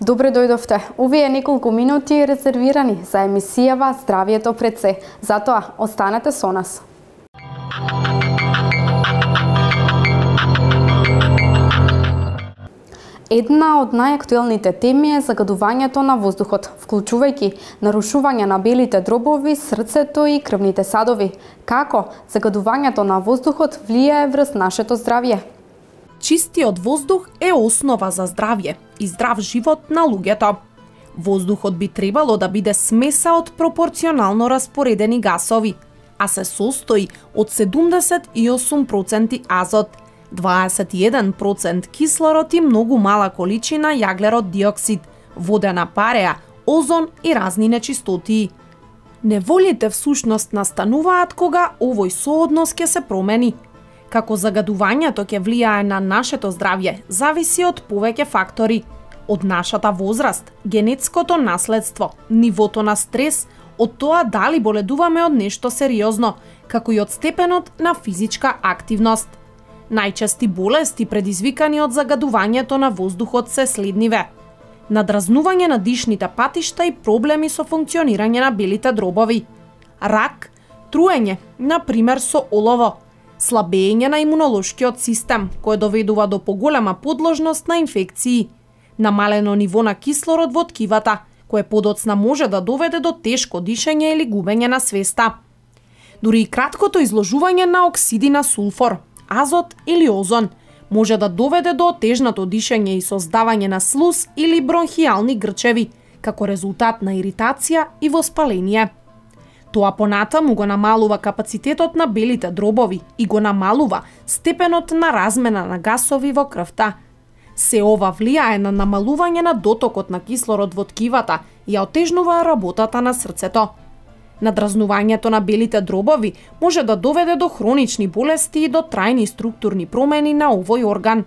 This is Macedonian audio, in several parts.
Добре дојдовте. Овие неколку минути резервирани за емисијава Здравието пред се. Затоа останете со нас. Една од најактуелните теми е загадувањето на воздухот, вклучувајќи нарушување на белите дробови, срцето и крвните садови. Како загадувањето на воздухот влијае врз нашето здравје? Чистиот воздух е основа за здравје и здрав живот на луѓето. Воздухот би требало да биде смеса од пропорционално распоредени гасови, а се состои од 78% азот, 21% кислород и многу мала количина јаглерод диоксид, водена пареа, озон и разни нечистотии. Неволите всушност настануваат кога овој сооднос ќе се промени. Како загадувањето ќе влијае на нашето здравје, зависи од повеќе фактори. Од нашата возраст, генетското наследство, нивото на стрес, од тоа дали боледуваме од нешто сериозно, како и од степенот на физичка активност. Најчести болести предизвикани од загадувањето на воздухот се следниве: надразнување на дишните патишта и проблеми со функционирање на белите дробови, рак, труење, например со олово, слабење на имунолошкиот систем, кој доведува до поголема подложност на инфекции, намалено ниво на кислород во ткивата, кое подоцна може да доведе до тешко дишење или губење на свеста. Дури и краткото изложување на оксиди на сулфор, азот или озон може да доведе до отежнато дишење и создавање на слуз или бронхијални грчеви, како резултат на иритација и воспаление. Тоа понатаму го намалува капацитетот на белите дробови и го намалува степенот на размена на гасови во крвта. Се ова влијае на намалување на дотокот на кислород во ткивата и ја отежнува работата на срцето. Надразнувањето на белите дробови може да доведе до хронични болести и до трајни структурни промени на овој орган.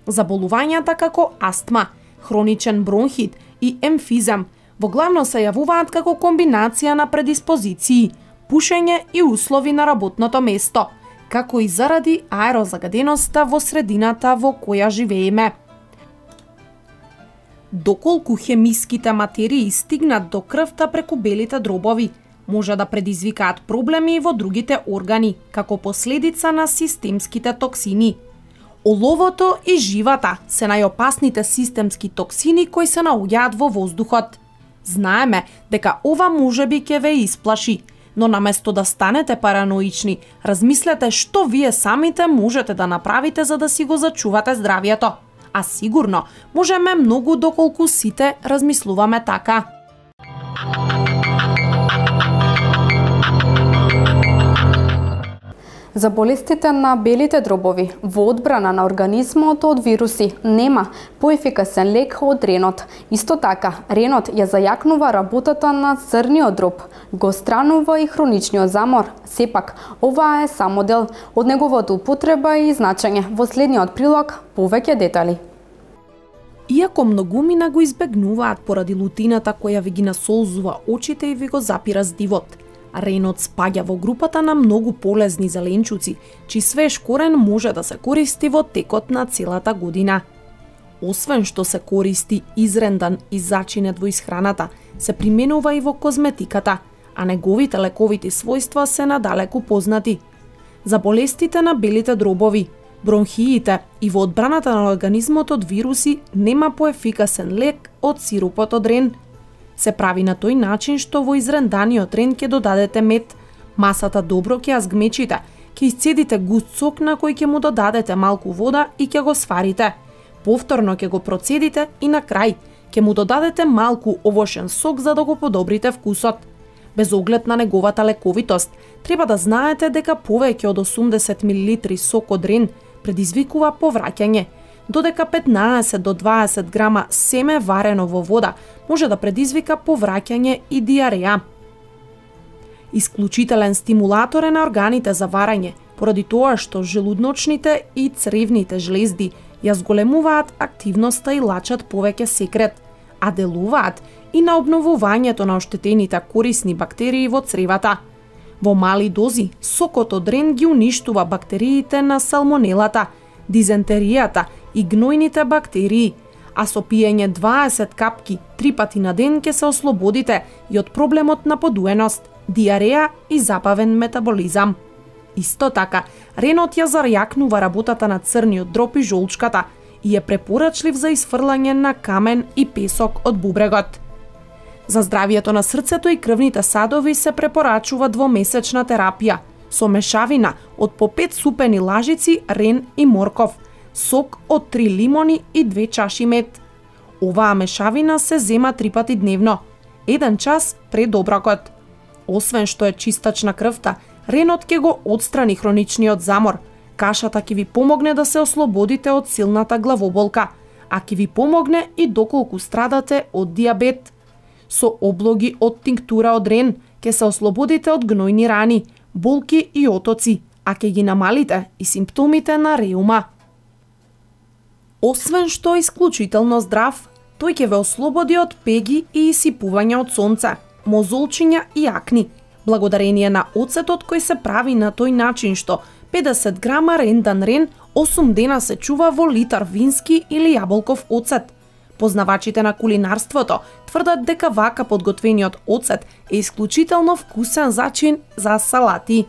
Заболувањата како астма, хроничен бронхит и емфизем во главно се јавуваат како комбинација на предиспозиции, пушење и услови на работното место, како и заради аерозагаденоста во средината во која живееме. Доколку хемиските материи стигнат до крвта преку белите дробови, може да предизвикаат проблеми во другите органи, како последица на системските токсини. Оловото и живата се најопасните системски токсини кои се наоѓаат во воздухот. Знаеме дека ова можеби ќе ве исплаши, но наместо да станете параноични, размислете што вие самите можете да направите за да си го зачувате здравјето. А сигурно можеме многу доколку сите размислуваме така. За болестите на белите дробови во одбрана на организмот од вируси нема поефикасен лек од ренот. Исто така, ренот ја зајакнува работата на црниот дроб, го странува и хроничниот замор. Сепак, ова е само дел од неговото употреба и значење. Во следниот прилог повеќе детали. Иако многумина го избегнуваат поради лутината која ви ги насолзува очите и ви го запира здивот, ренот спаѓа во групата на многу полезни зеленчуци, чиј свеж корен може да се користи во текот на целата година. Освен што се користи изрендан и зачинет во исхраната, се применува и во козметиката, а неговите лековити својства се надалеку познати. За болестите на белите дробови, бронхиите и во одбраната на организмот од вируси нема поефикасен лек од сиропот од рен. Се прави на тој начин што во изренданиот рен ќе додадете мед, масата добро ќе ја згмечите, ќе исцедите густ сок на кој ќе му додадете малку вода и ќе го сварите. Повторно ќе го процедите и на крај ќе му додадете малку овошен сок за да го подобрите вкусот. Без оглед на неговата лековитост, треба да знаете дека повеќе од 80 мл сок од рен предизвикува повраќање, додека 15 до 20 грама семе варено во вода може да предизвика повраќање и диареја. Исклучителен стимулатор е на органите за варање, поради тоа што желудночните и цревните жлезди ја зголемуваат активноста и лачат повеќе секрет, а делуваат и на обновувањето на оштетените корисни бактерии во цревата. Во мали дози, сокот од рен ги уништува бактериите на салмонелата, дизентеријата и гнојните бактерии, а со пиење 20 капки 3 пати на ден ќе се ослободите и од проблемот на подуеност, диареја и забавен метаболизам. Исто така, ренот ја зајакнува работата на црниот дроб и жолчката и е препорачлив за изфрлање на камен и песок од бубрегот. За здравието на срцето и крвните садови се препорачува двомесечна терапија со мешавина од по 5 супени лажици рен и морков, сок од 3 лимони и 2 чаши мед. Оваа мешавина се зема 3 пати дневно, 1 час пред оброкот. Освен што е чистач на крвта, ренот ќе го отстрани хроничниот замор. Кашата ќе ви помогне да се ослободите од силната главоболка, а ќе ви помогне и доколку страдате од диабет. Со облоги од тинктура од рен ќе се ослободите од гнојни рани, болки и отоци, а ќе ги намалите и симптомите на реума. Освен што е исклучително здрав, тој ќе ве ослободи од пеги и исипување од сонце, мозолчиња и акни, благодарение на оцетот кој се прави на тој начин што 50 грама рендан рен 8 дена се чува во литар вински или јаболков оцет. Познавачите на кулинарството тврдат дека вака подготвениот оцет е исклучително вкусен зачин за салати.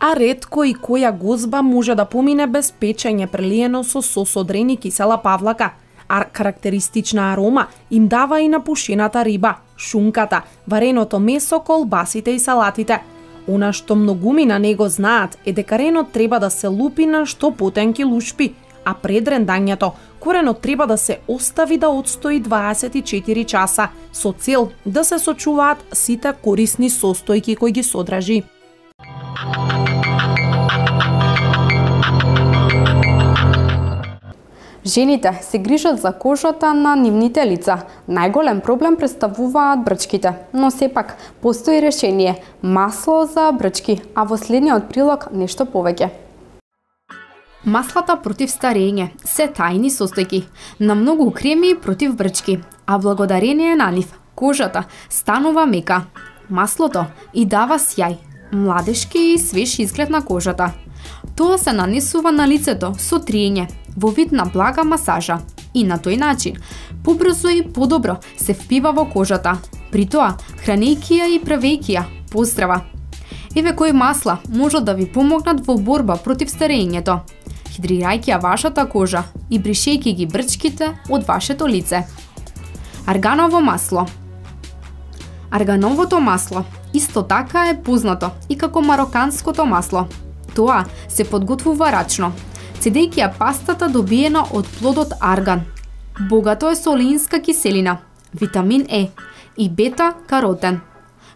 А ретко и која гозба може да помине без печење прелиено со сос од рен и кисела павлака, а карактеристична арома им дава и напушената риба, шунката, вареното месо, колбасите и салатите. Она што многумина не го знаат е дека ренот треба да се лупи на што потенки лушпи, а пред рендањето коренот треба да се остави да отстои 24 часа со цел да се сочуваат сите корисни состојки кои ги содржи. Жените се грижат за кожата на нивните лица. Најголем проблем представуваат брчките, но сепак постои решение – масло за брчки, а во следниот прилог нешто повеќе. Маслата против старење се тајни состојки на многу креми против брчки, а благодарение на нив кожата станува мека. Маслото и дава сјај, младешки и свеж изглед на кожата. Тоа се нанесува на лицето со триење, во вид на блага масажа и на тој начин побрзо и подобро се впива во кожата, при тоа хранејќи ја и правејќи ја поздрава. Еве кои масла можат да ви помогнат во борба против старењето, хидрирајќи ја вашата кожа и бришејќи ги брчките од вашето лице. Арганово масло. Аргановото масло исто така е познато и како мароканското масло. Тоа се подготвува рачно, цедејќи ја пастата добиена од плодот арган. Богато е со олеинска киселина, витамин Е и бета-каротен.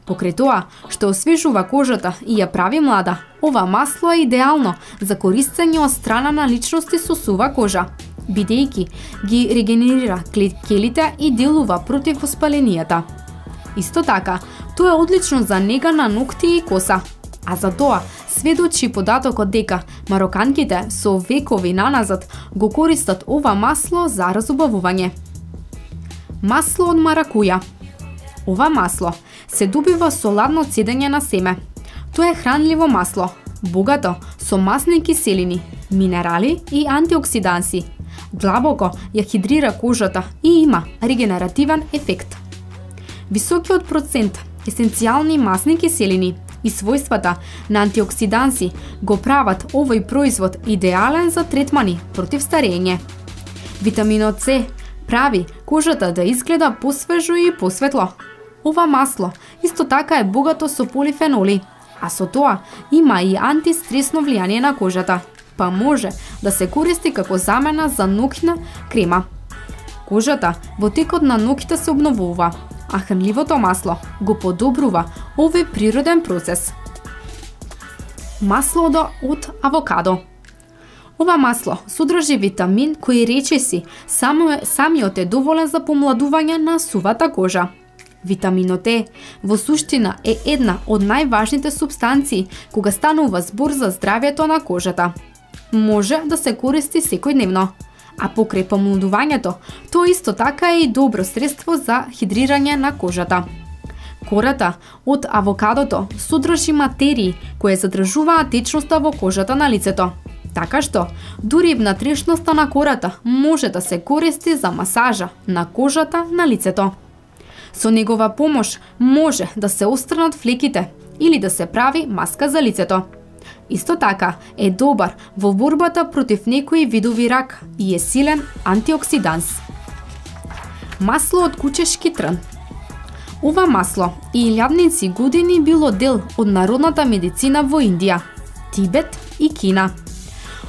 Покрај тоа, што освежува кожата и ја прави млада, ова масло е идеално за користење од страна на личности со сува кожа, бидејќи ги регенерира клеткелите и делува против воспаленијата. Исто така, тоа е одлично за нега на ногти и коса, а за тоа сведочи податокот дека мароканките со векови наназад го користат ова масло за разубавување. Масло од маракуја. Ова масло се добива со ладно цедење на семе. Тоа е хранливо масло, богато со масни киселини, минерали и антиоксиданси. Длабоко ја хидрира кожата и има регенеративен ефект. Високиот процент есенцијални масни киселини и својствата на антиоксиданси го прават овој производ идеален за третмани против старење. Витаминот С прави кожата да изгледа посвежо и посветло. Ова масло исто така е богато со полифеноли, а со тоа има и антистресно влијание на кожата, па може да се користи како замена за ноќна крема. Кожата во текот на ноќта се обновува, а хранливото масло го подобрува овој природен процес. Маслото од авокадо. Ова масло содржи витамин кој речиси самиот е доволен за помладување на сувата кожа. Витаминот Е во суштина е една од најважните супстанции кога станува збор за здравјето на кожата. Може да се користи секојдневно, а покрај помладувањето, тоа исто така е и добро средство за хидрирање на кожата. Кората од авокадото содржи материи кои задржуваат течноста во кожата на лицето. Така што, дури внатрешноста на кората може да се користи за масажа на кожата на лицето. Со негова помош може да се отстранат флеките или да се прави маска за лицето. Исто така е добар во борбата против некои видови рак и е силен антиоксиданс. Масло од кучешки трн. Ова масло и илјадници години било дел од народната медицина во Индија, Тибет и Кина.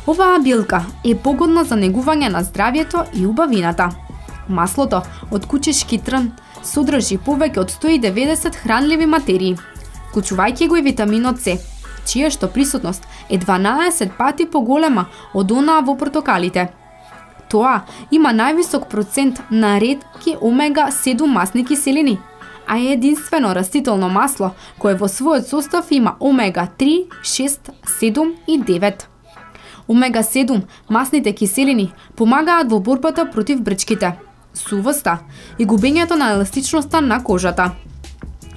Оваа билка е погодна за негување на здравјето и убавината. Маслото од кучешки трн содржи повеќе од 190 хранливи материи, вклучувајќи го и витаминот С, чија што присутност е 12 пати поголема од онаа во портокалите. Тоа има највисок процент на ретки омега-7 масни киселини, а е единствено растително масло кое во својот состав има омега-3, 6, 7 и 9. Омега-7 масните киселини помагаат во борбата против брчките, сувоста и губењето на еластичноста на кожата.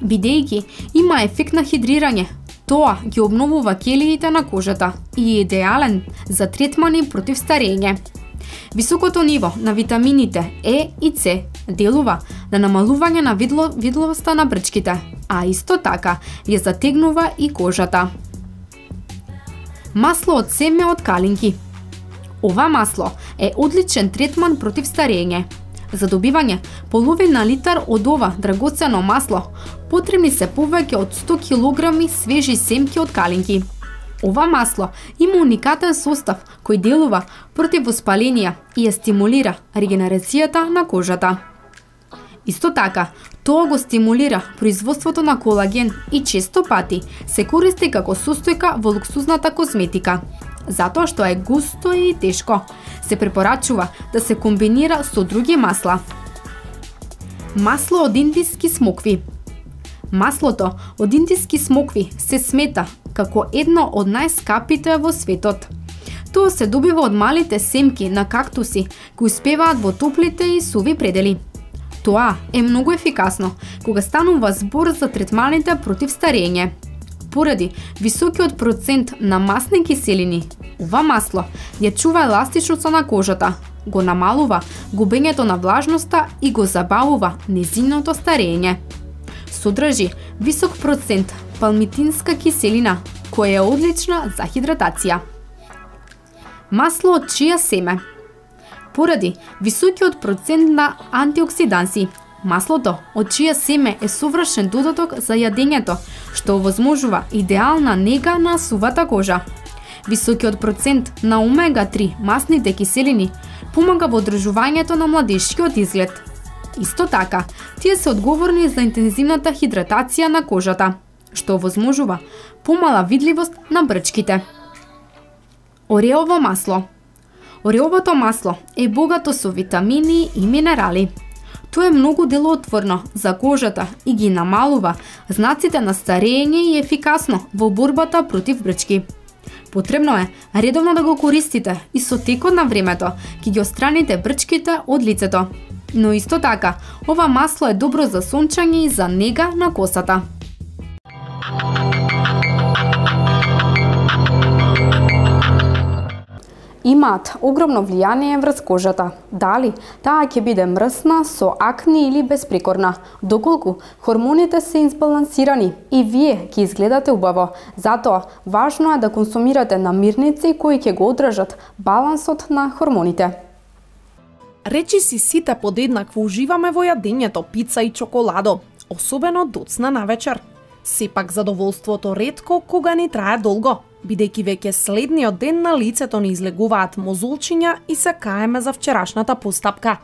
Бидејќи има ефект на хидрирање, тоа ги обновува келиите на кожата и е идеален за третмани против старење. Високото ниво на витамините Е и С делува на намалување на видливоста на брчките, а исто така ја затегнува и кожата. Масло од семе од калинки. Ова масло е одличен третман против старење. За добивање половина литар од ова драгоцено масло потребни се повеќе од 100 кг свежи семки од калинки. Ова масло има уникатен состав кој делува против воспаленија и ја стимулира регенерацијата на кожата. Исто така, тоа го стимулира производството на колаген и често пати се користи како состојка во луксузната козметика. Затоа што е густо и тешко, се препорачува да се комбинира со други масла. Масло од индиски смокви. Маслото од индиски смокви се смета како едно од најскапите во светот. Тоа се добива од малите семки на кактуси кои успеваат во топлите и суви предели. Тоа е многу ефикасно кога станува збор за третманите против старење. Поради високиот процент на масни киселини, ова масло ја чува еластичноста на кожата, го намалува губењето на влажноста и го забавува незиното старење. Содржи висок процент палмитинска киселина, која е одлична за хидратација. Масло од чија семе. Поради високиот процент на антиоксиданси, маслото од чија семе е совршен додаток за јадењето, што овозможува идеална нега на сувата кожа. Високиот процент на омега-3 масните киселини помага во одржувањето на младежкиот изглед. Исто така, тие се одговорни за интензивната хидратација на кожата, што овозможува помала видливост на брчките. Ореово масло. Ореовото масло е богато со витамини и минерали. Тоа е многу делотворно за кожата и ги намалува знаците на старење и ефикасно во борбата против брчки. Потребно е редовно да го користите и со текот на времето ќе ги отстраните брчките од лицето. Но исто така, ова масло е добро за сончање и за нега на косата. Имаат огромно влијание врз кожата. Дали таа ќе биде мрсна, со акни или безприкорна, доколку хормоните се избалансирани и вие ќе изгледате убаво. Затоа важно е да консумирате намирници кои ќе го одржат балансот на хормоните. Речиси сите подеднакво уживаме во јадењето пица и чоколадо, особено доцна навечер. Сепак задоволството ретко кога ни трае долго, бидејќи веќе следниот ден на лицето ни излегуваат мозолчиња и се каеме за вчерашната постапка.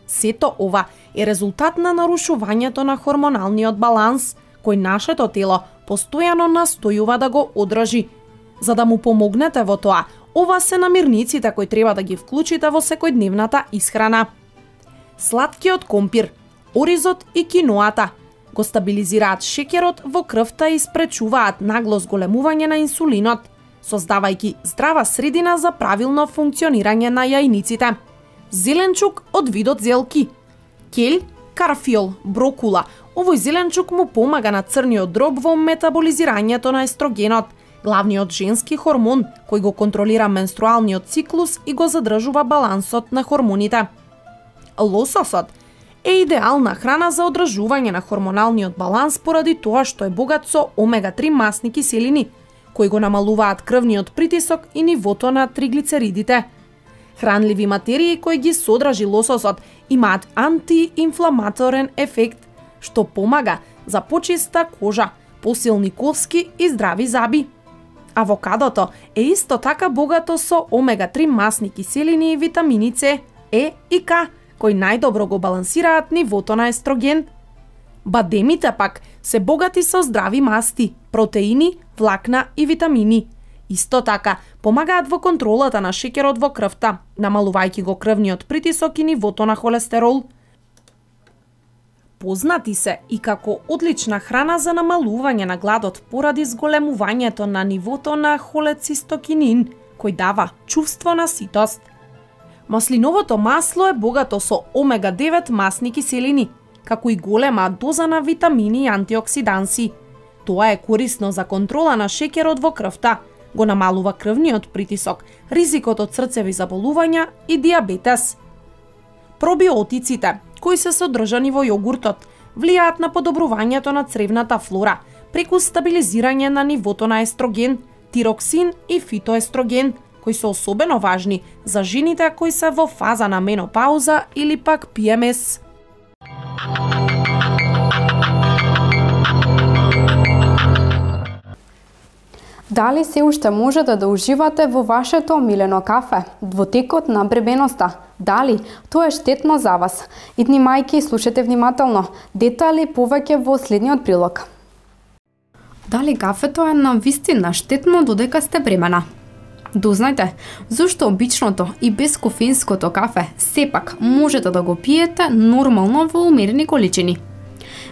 Сето ова е резултат на нарушувањето на хормоналниот баланс, кој нашето тело постојано настојува да го одржи. За да му помогнете во тоа, ова се намирниците кои треба да ги вклучите во секојдневната исхрана. Сладкиот компир, оризот и киноата го стабилизираат шеќерот во крвта и спречуваат нагло зголемување на инсулинот, создавајќи здрава средина за правилно функционирање на јајниците. Зеленчук од видот зелки, келј, карафиол, брокула. Овој зеленчук му помага на црниот дроб во метаболизирањето на естрогенот, главниот женски хормон кој го контролира менструалниот циклус и го задржува балансот на хормоните. Лососот е идеална храна за одржување на хормоналниот баланс поради тоа што е богат со омега-3 масни киселини, кои го намалуваат крвниот притисок и нивото на триглицеридите. Хранливи материи кои ги содржи лососот имаат антиинфламаторен ефект, што помага за почиста кожа, посилни коски и здрави заби. Авокадото е исто така богато со омега-3 масни киселини и витамини С, Е и К, кои најдобро го балансираат нивото на естроген. Бадемите пак се богати со здрави масти, протеини, влакна и витамини. Исто така, помагаат во контролата на шеќерот во крвта, намалувајќи го крвниот притисок и нивото на холестерол. Познати се и како одлична храна за намалување на гладот поради зголемувањето на нивото на холецистокинин, кој дава чувство на ситост. Маслиновото масло е богато со омега-9 масни киселини, како и голема доза на витамини и антиоксиданси. Тоа е корисно за контрола на шеќерот во крвта, го намалува крвниот притисок, ризикот од срцеви заболувања и диабетес. Пробиотиците, кои се содржани во јогуртот, влијаат на подобрувањето на цревната флора, преку стабилизирање на нивото на естроген, тироксин и фитоестроген, кои се особено важни за жените кои се во фаза на менопауза или пак ПМС. Дали се уште можете да уживате во вашето омилено кафе во текот на бременоста? Дали тоа е штетно за вас? Идни мајки, слушате внимателно. Детали повеќе во следниот прилог. Дали кафето е навистина штетно додека сте бремена? Дознајте зошто обичното и безкофеинското кафе сепак можете да го пиете нормално во умерени количини.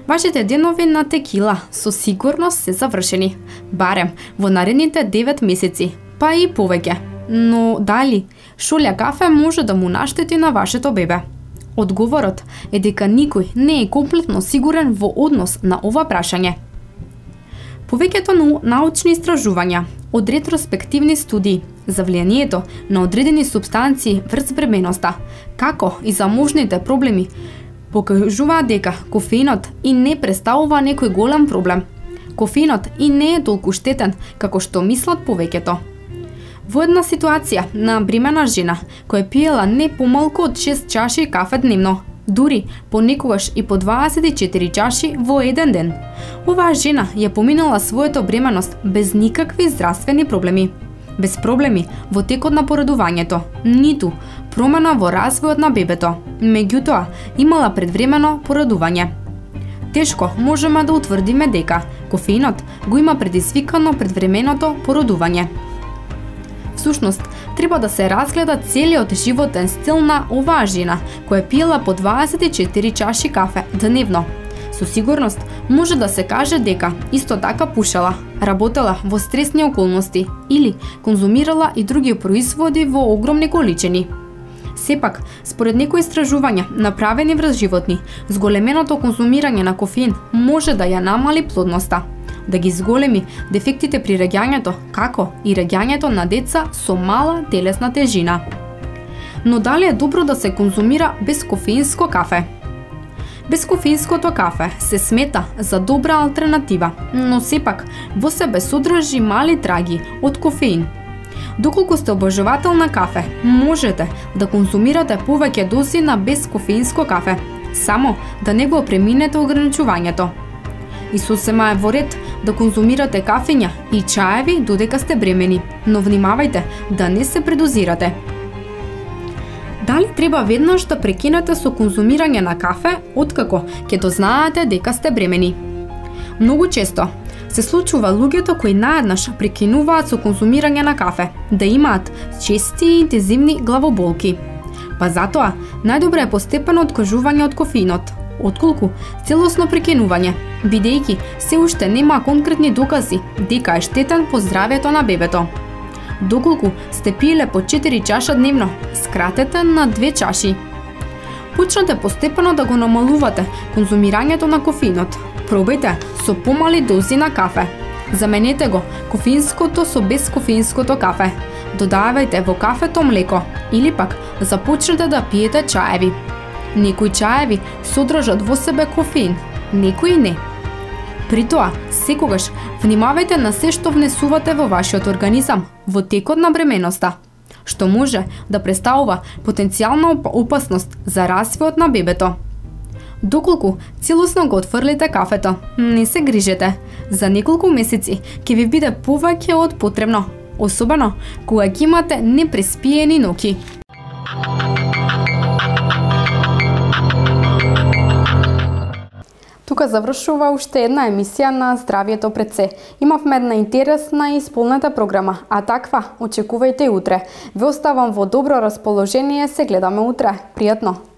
Вашите денови на текила со сигурност се завршени, барем во наредните 9 месеци, па и повеќе. Но дали шолја кафе може да му наштети на вашето бебе? Одговорот е дека никој не е комплетно сигурен во однос на ова прашање. Повеќето научни истражувања од ретроспективни студии за влијанието на одредени супстанции врз бременоста, како и за можните проблеми, покажуваат дека кофеинот и не представува некој голем проблем. Кофеинот и не е толку штетен како што мислат повеќето. Во една ситуација на бремена жена која пиела не помалку од 6 чаши кафе дневно, дури понекогаш и по 24 чаши во еден ден, оваа жена ја поминала своето бременост без никакви здравствени проблеми. Без проблеми во текот на поредувањето, ниту промена во развојот на бебето. Меѓутоа, имала предвремено поредување. Тешко можеме да утврдиме дека кофеинот го има предизвикано предвременото породување. Всушност, треба да се разгледа целиот животен стил на оваа жена која пиела по 24 чаши кафе дневно. Со сигурност може да се каже дека исто така пушела, работела во стресни околности или конзумирала и други производи во огромни количини. Сепак, според некои истражувања направени врз животни, зголеменото конзумирање на кофеин може да ја намали плодноста, да ги зголеми дефектите при раѓањето, како и раѓањето на деца со мала телесна тежина. Но дали е добро да се конзумира безкофеинско кафе? Безкофеинското кафе се смета за добра алтернатива, но сепак во себе содржи мали траги од кофеин. Доколку сте обожавател на кафе, можете да конзумирате повеќе дози на безкофеинско кафе, само да не го преминете ограничувањето. И сосема е во ред да конзумирате кафења и чаеви додека сте бремени, но внимавајте да не се предозирате. Дали треба веднаш да прекинете со конзумирање на кафе откако ќе дознаете дека сте бремени? Многу често се случува луѓето кои наеднаш прекинуваат со конзумирање на кафе да имаат чести и интензивни главоболки. Па затоа најдобре е постепено откажување од кофеинот, отколку целосно прекинување, бидејќи се уште нема конкретни докази дека е штетен по здравјето на бебето. Доколку сте пиеле по 4 чаша дневно, скратете на 2 чаши. Почнете постепено да го намалувате конзумирањето на кофеинот. Пробајте со помали дози на кафе. Заменете го кофеинското со безкофеинското кафе. Додавајте во кафето млеко или пак започнете да пиете чаеви. Некои чаеви содржат во себе кофеин, некои не. При тоа, секогаш внимавајте на се што внесувате во вашиот организам во текот на бременоста, што може да представува потенцијална опасност за развојот на бебето. Доколку целосно го отфрлите кафето, не се грижете. За неколку месеци ќе ви биде повеќе од потребно, особено кога ќе имате непреспиени ноќи. Тука завршува уште една емисија на Здравието пред се. Имавме една интересна и исполнета програма, а таква очекувајте и утре. Ве оставам во добро расположение, се гледаме утре. Пријатно!